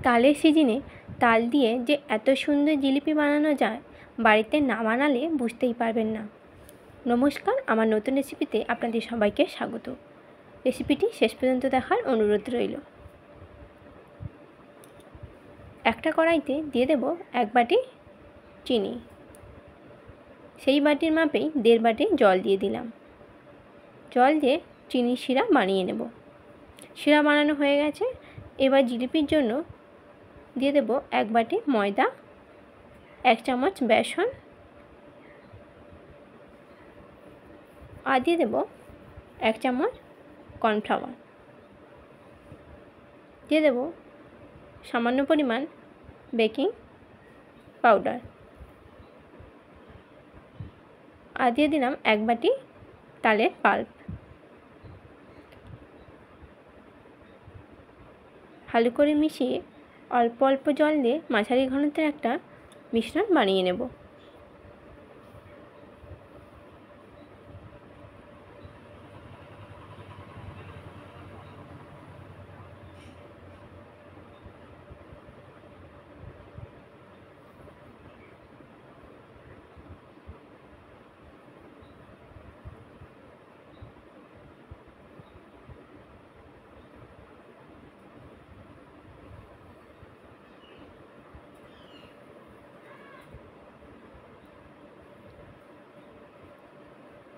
তালের সিজনে তাল দিয়ে যে এত সুন্দর জিলিপি বানানো যায়, বাড়িতে না বানালে বুঝতেই পারবেন না। নমস্কার, আমার নতুন রেসিপিতে আপনাদের সবাইকে স্বাগত। রেসিপিটি শেষ পর্যন্ত দেখার অনুরোধ রইল। একটা কড়াইতে দিয়ে দেব 1 বাটি চিনি। সেই বাটির মাপেই 1.5 বাটি জল দিয়ে দিলাম। জল দিয়ে চিনির শিরা বানিয়ে নেব। শিরা বানানো হয়ে গেছে। এবার জিলিপির জন্য দিয়ে দেব 1 বাটি ময়দা, 1 চামচ বেসন আর দিয়ে দেব 1 চামচ কর্নফ্লাওয়ার। দিয়ে দেব সামান্য পরিমাণ বেকিং পাউডার আর দিয়ে দিলাম 1 বাটি তালের পাল্প। ভালো করে মিশিয়ে অল্প অল্প জল দিয়ে মাঝারি ঘনত্বের একটা মিশ্রণ বানিয়ে নেব।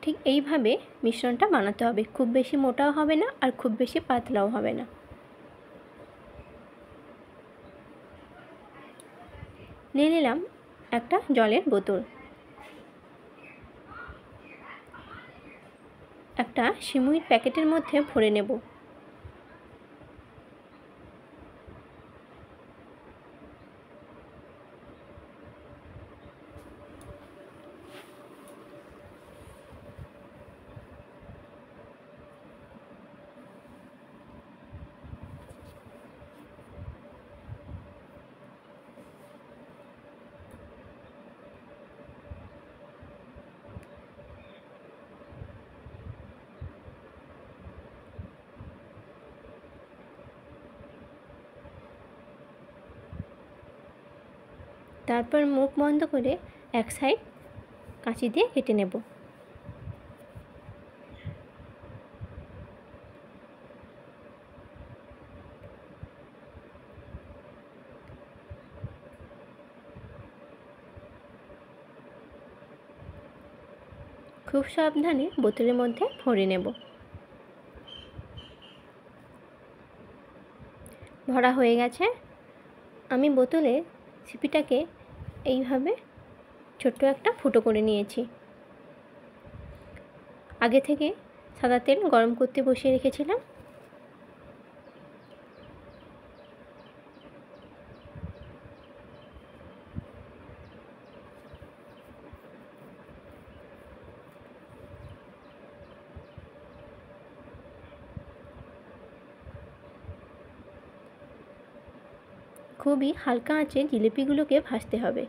ঠিক এইভাবে মিশ্রণটা বানাতে হবে। খুব বেশি মোটাও হবে না আর খুব বেশি পাতলাও হবে না। নিয়ে নিলাম একটা জলের বোতল। একটা সিমুইর প্যাকেটের মধ্যে ভরে নেব। তারপর মুখ বন্ধ করে এক সাইড কাঁচি দিয়ে কেটে নেব। খুব সাবধানে বোতলের মধ্যে ভরে নেব। ভরা হয়ে গেছে। আমি বোতলে সিপিটাকে এইভাবে ছোট্ট একটা ফুটো করে নিয়েছি। আগে থেকে সাদা তেল গরম করতে বসিয়ে রেখেছিলাম। খুবই হালকা আঁচে জিলিপিগুলোকে ভাজতে হবে।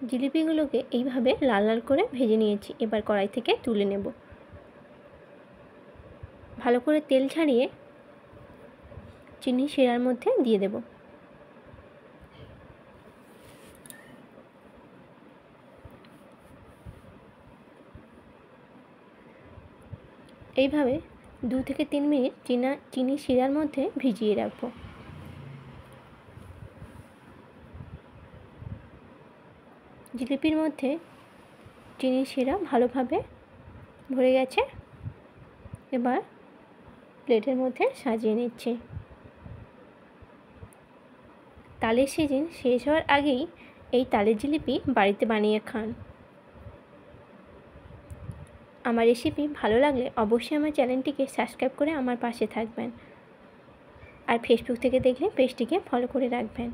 জিলিপিগুলোকে এইভাবে লাল লাল করে ভেজে নিয়েছি। এবার কড়াই থেকে তুলে নেব। ভালো করে তেল ছাড়িয়ে চিনি শিরার মধ্যে দিয়ে দেব। এইভাবে 2 থেকে 3 মিনিট চিনি শিরার মধ্যে ভিজিয়ে রাখবো। জিলিপির মধ্যে চিনির শিরা ভালোভাবে ভরে গেছে। এবার প্লেটের মধ্যে সাজিয়ে নিচ্ছি। তালের সিজন শেষ হওয়ার আগেই এই তালের জিলিপি বাড়িতে বানিয়ে খান। আমার রেসিপি ভালো লাগলে অবশ্যই আমার চ্যানেলটিকে সাবস্ক্রাইব করে আমার পাশে থাকবেন। আর ফেসবুক থেকে দেখলে পেজটিকে ফলো করে রাখবেন।